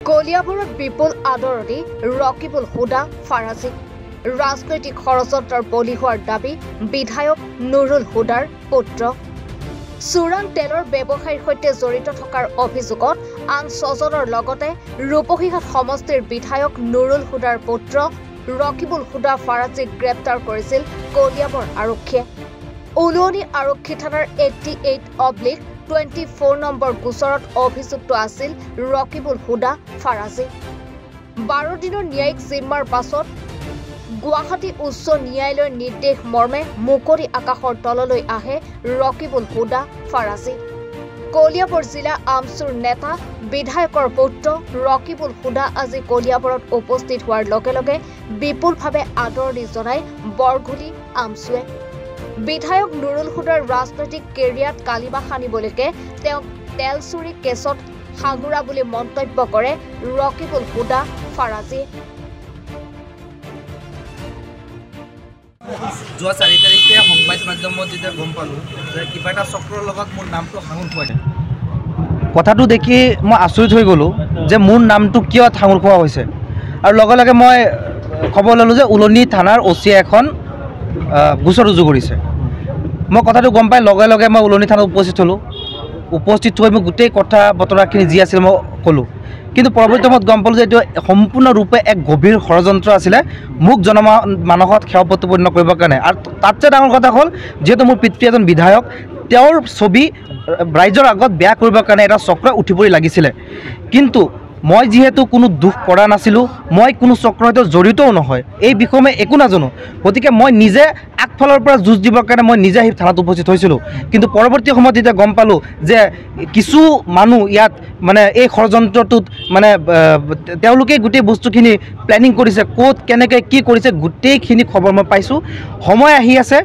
কলিয়াবৰত বিপুল আদৰণি ৰকিবুল হুদা ফাৰাজী ৰাজনৈতিক ষড়যন্ত্ৰৰ বলি হোৱাৰ দাবী বিধায়ক নুৰুল হুদাৰ পুত্ৰ চোৰাং তেলৰ ব্যৱসায়ীৰ সৈতে জড়িত থকাৰ অভিযোগত আন 6জনৰ লগতে ৰূপহীহাট সমষ্টিৰ বিধায়ক নুৰুল হুদাৰ পুত্ৰ ৰকিবুল হুদা ফাৰাজীক গ্ৰেপ্তাৰ কৰিছিল কলিয়াবৰ আৰক্ষীয়ে উলুৱনি আৰক্ষী থানাৰ 88/24 নম্বৰ গোচৰত অভিযুক্ত আছিল ৰকিবুল হুদা ফাৰাজী 12 দিনৰ ন্যায়িক জিম্মাৰ পাছত গুৱাহাটী উচ্চ ন্যায়ালয়ৰ নিৰ্দেশ মৰ্মে মুকলি আকাশৰ তললৈ আহে ৰকিবুল হুদা ফাৰাজী কলিয়াবৰ জিলা আমচুৰ নেতা বিধায়কৰ পুত্ৰ ৰকিবুল হুদা আজি কলিয়াবৰত উপস্থিত হোৱাৰ লগে লগে বিপুলভাৱে আদৰণি জনাই বৰঘুলি আমচুৱে বিধায়ক নুৰুল হুদাৰ ৰাজনৈতিক কেৰিয়াৰত কালিমা সানিবলৈকে তেওঁক তেল চুৰি কেছত সাঙুৰা বুলি মন্তব্য কৰে ৰকিবুল হুদা ফাৰাজী যোৱা 4 তাৰিখে সংবাদ মাধ্যমত যেতিয়া গম পালোঁ যে কিবা এটা চক্ৰৰ লগত মোৰ নামটো সাঙুৰ খোৱাইছে কথাটো দেখি মই আচৰিত হৈ গ'লোঁ যে মোৰ নামটো কিয় সাঙুৰ খোৱা হৈছে আৰু লগে লগে মই খবৰ ল'লোঁ যে উলনি থানাৰ অচিয়ে এখন গোচৰ ৰুজু কৰিছে মই কথাটো গম পাই লগে লগে মই উলনি থানাত উপস্থিত হৈ মই গোটেই কথা বতৰাখিনি যি আছিল মই ক'লোঁ কিন্তু পৰৱৰ্তী সময়ত গম পালোঁ যে এইটো সম্পূৰ্ণৰূপে এক গভীৰ ষড়যন্ত্ৰ আছিলে মোক জনমানসত সেৱা প্ৰতিপন্ন কৰিবৰ কাৰণে আৰু তাতছে ডাঙৰ কথা হ'ল যিহেতু মোৰ পিতৃ এজন বিধায়ক তেওঁৰ ছবি ৰাইজৰ আগত বেয়া কৰিবৰ কাৰণে এটা চক্ৰ উঠি পৰি লাগিছিলে কিন্তু মই যেহেতু কোনো দুখ কৰা নাছিলোঁ মই কোনো চক্ৰৰ সৈতে জড়িতও নহয় এই বিষয়ে মই একো নাজানো গতিকে মই নিজে আগফালৰ পৰা যুঁজ দিবৰ কাৰণে মই নিজে আহি থানাত উপস্থিত হৈছিলোঁ কিন্তু পৰৱৰ্তী সময়ত যেতিয়া গম পালোঁ যে কিছু মানুহ ইয়াত মানে এই ষড়যন্ত্ৰটোত মানে তেওঁলোকে গোটেই বস্তুখিনি প্লেনিং কৰিছে ক'ত কেনেকৈ কি কৰিছে গোটেইখিনি খবৰ মই পাইছোঁ সময় আহি আছে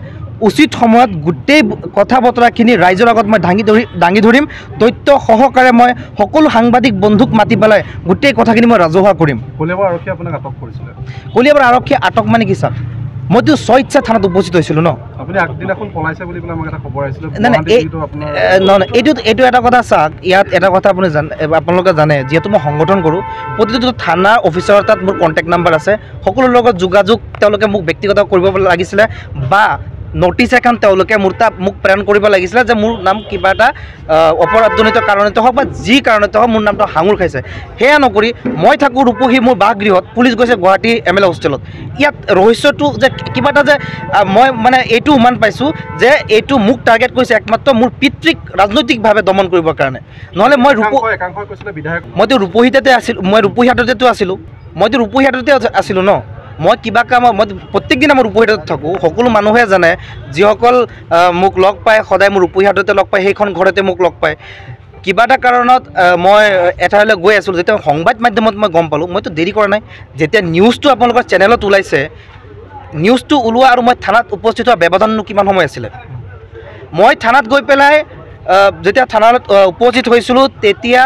উচিত সময়ত গোটেই কথা বতৰাখিনি ৰাইজৰ আগত মই দাঙি ধৰিম তথ্য সহকাৰে মই সকলো সাংবাদিক বন্ধুক মাতি পেলাই গোটেই কথাখিনি মই ৰাজহুৱা কৰিম কলিয়াবৰ আৰক্ষীয়ে আপোনাক আটক কৰিছিলে কলিয়াবৰ আৰক্ষীয়ে আটক মানে কি চাওক মইতো স্বইচ্ছা থানাত উপস্থিত হৈছিলোঁ ন আপুনি আগদিনাখন পলাইছে বুলি পেলাই মোক এটা খবৰ আহিছিলে নাই এইটো এটা কথা চাওক ইয়াত এটা কথা আপোনালোকে জানে যিহেতু মই সংগঠন কৰোঁ প্ৰতিটো থানাৰ অফিচাৰৰ তাত মোৰ কণ্টেক্ট নাম্বাৰ আছে সকলোৰ লগত যোগাযোগ তেওঁলোকে মোক ব্যক্তিগত কৰিব লাগিছিলে বা নটিছ এখন তেওঁলোকে মোক প্ৰেৰণ কৰিব লাগিছিলে যে মোৰ নাম কিবা এটা অপৰাধজনিত কাৰণতে হওক বা যি কাৰণতে হওক মোৰ নামটো সাঙুৰ খাইছে সেয়া নকৰি মই থাকোঁ ৰূপহী মোৰ বাসগৃহত পুলিচ গৈছে গুৱাহাটী MLA হোষ্টেলত ইয়াত ৰহস্যটো যে কিবা এটা যে মই মানে এইটো উমান পাইছোঁ যে এইটো মোক টাৰ্গেট কৰিছে একমাত্ৰ মোৰ পিতৃক ৰাজনৈতিকভাৱে দমন কৰিবৰ কাৰণে নহ'লে মইতো ৰূপহীতে আছিলোঁ মই ৰূপহীহাটতে আছিলোঁ ন মই কিবা কাম মই প্ৰত্যেক দিনা মই ৰূপহীহাটত থাকোঁ সকলো মানুহে জানে যিসকল মোক লগ পায় সদায় মোৰ ৰূপহীহাটতে লগ পায় সেইখন ঘৰতে মোক লগ পায় কিবা এটা কাৰণত মই এঠাইলৈ গৈ আছিলোঁ যেতিয়া সংবাদ মাধ্যমত মই গম পালোঁ মইতো দেৰি কৰা নাই যেতিয়া নিউজটো আপোনালোকৰ চেনেলত ওলাইছে নিউজটো ওলোৱা আৰু মই থানাত উপস্থিত হোৱা ব্যৱধাননো কিমান সময় আছিলে মই থানাত গৈ পেলাই যেতিয়া থানাত উপস্থিত হৈছিলোঁ তেতিয়া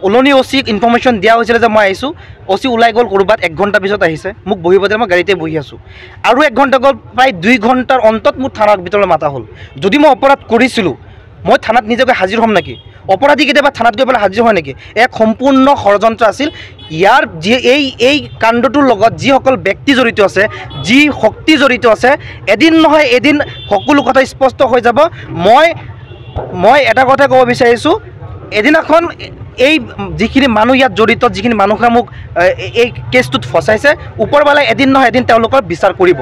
উলনি অচিক ইনফৰ্মেশ্যন দিয়া হৈছিলে যে মই আহিছোঁ অচি ওলাই গ'ল ক'ৰবাত 1 ঘণ্টা পিছত আহিছে মোক বহিব দিয়ে মই গাড়ীতে বহি আছোঁ আৰু 1 ঘণ্টা গ'ল প্ৰায় 2 ঘণ্টাৰ অন্তত মোৰ থানাৰ ভিতৰলৈ মাতা হ'ল যদি মই অপৰাধ কৰিছিলোঁ মই থানাত নিজকে হাজিৰ হ'ম নেকি অপৰাধী কেতিয়াবা থানাত গৈ পেলাই হাজিৰ হয় নেকি এক সম্পূৰ্ণ ষড়যন্ত্ৰ আছিল ইয়াৰ যি এই কাণ্ডটোৰ লগত যিসকল ব্যক্তি জড়িত আছে যি শক্তি জড়িত আছে এদিন নহয় এদিন সকলো কথা স্পষ্ট হৈ যাব মই এটা কথা ক'ব বিচাৰিছোঁ এদিনাখন এই যিখিনি মানুহ ইয়াত জড়িত যিখিনি মানুহে মোক এই কেছটোত ফচাইছে ওপৰৱালাই এদিন নহয় এদিন তেওঁলোকৰ বিচাৰ কৰিব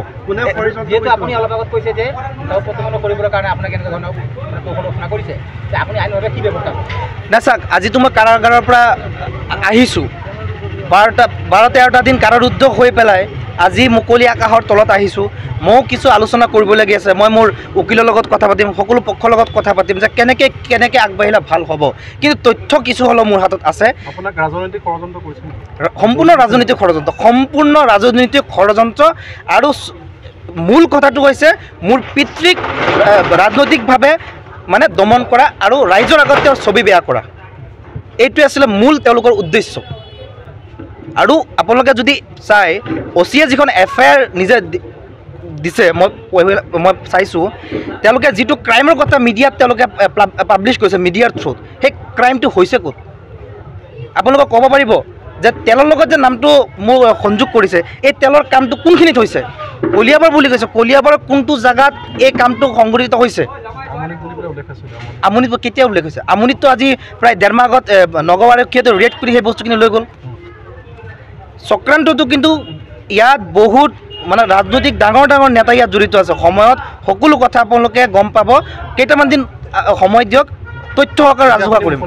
যিহেতু আপুনি অলপ আগত কৈছে যে তেওঁ প্ৰতিপন্ন কৰিবৰ কাৰণে আপোনাক কেনেকুৱা ধৰণৰ ঘোষণা কৰিছে যে আপুনি আইনভাৱে কি ব্যৱস্থা নাই চাওক আজিতো মই কাৰাগাৰৰ পৰা আহিছোঁ 12-13টা দিন কাৰাৰুদ্ধ হৈ পেলাই আজি মুকলি আকাশৰ তলত আহিছোঁ ময়ো কিছু আলোচনা কৰিবলগীয়া আছে মই মোৰ উকিলৰ লগত কথা পাতিম সকলো পক্ষৰ লগত কথা পাতিম যে কেনেকৈ আগবাঢ়িলে ভাল হ'ব কিন্তু তথ্য কিছু হ'লেও মোৰ হাতত আছে আপোনাক ৰাজনৈতিক ষড়যন্ত্ৰ কৰিছে সম্পূৰ্ণ ৰাজনৈতিক ষড়যন্ত্ৰ আৰু মূল কথাটো হৈছে মোৰ পিতৃক ৰাজনৈতিকভাৱে মানে দমন কৰা আৰু ৰাইজৰ আগত তেওঁৰ ছবি বেয়া কৰা এইটোৱে আছিলে মূল তেওঁলোকৰ উদ্দেশ্য আৰু আপোনালোকে যদি চাই অচিয়ে যিখন FIR নিজে দিছে মই চাইছোঁ তেওঁলোকে যিটো ক্ৰাইমৰ কথা মিডিয়াত তেওঁলোকে পাব্লিছ কৰিছে মিডিয়াৰ থ্ৰুত সেই ক্ৰাইমটো হৈছে ক'ত আপোনালোকে ক'ব পাৰিব যে তেলৰ লগত যে নামটো মোৰ সংযোগ কৰিছে এই তেলৰ কামটো কোনখিনিত হৈছে কলিয়াবৰ বুলি কৈছে কলিয়াবৰৰ কোনটো জাগাত এই কামটো সংঘটিত হৈছে আমনিত কেতিয়া উল্লেখ হৈছে আমনিততো আজি প্ৰায় 1.5 মাহ আগত নগাঁও আৰক্ষীয়ে ৰেড কৰি সেই বস্তুখিনি লৈ গ'ল চক্ৰান্তটো কিন্তু ইয়াত বহুত মানে ৰাজনৈতিক ডাঙৰ ডাঙৰ নেতা ইয়াত জড়িত আছে সময়ত সকলো কথা আপোনালোকে গম পাব কেইটামান দিন সময় দিয়ক তথ্য সহকাৰে ৰাজহুৱা কৰিম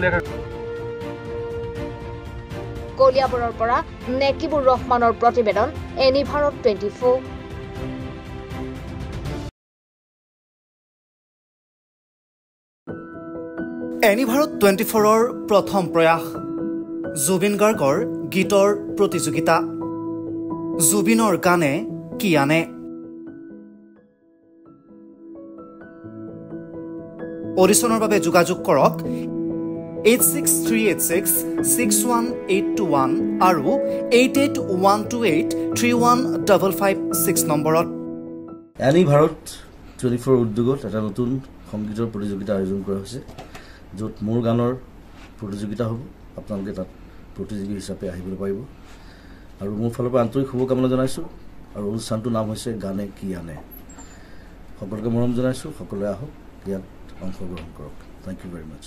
কলিয়াবৰৰ পৰা নেকিবুৰ ৰহমানৰ প্ৰতিবেদন এনি ভাৰত 24 এনি ভাৰত 24ৰ প্ৰথম প্ৰয়াস জুবিন গাৰ্গৰ গীতৰ প্ৰতিযোগিতা জুবিনৰ গানে কি আনে অডিশ্যনৰ বাবে যোগাযোগ কৰক 8638661821 আৰু 8812831556 নম্বৰত এনি ভাৰত 24 উদ্যোগত এটা নতুন সংগীতৰ প্ৰতিযোগিতা আয়োজন কৰা হৈছে য'ত মোৰ গানৰ প্ৰতিযোগিতা হ'ব আপোনালোকে তাত প্ৰতিযোগী হিচাপে আহিবলৈ পাৰিব আৰু মোৰ ফালৰ পৰা আন্তৰিক শুভকামনা জনাইছোঁ আৰু অনুষ্ঠানটোৰ নাম হৈছে গানে কি আনে সকলোকে মৰম জনাইছোঁ সকলোৱে আহক ইয়াত অংশগ্ৰহণ কৰক থেংক ইউ ভেৰি মাছ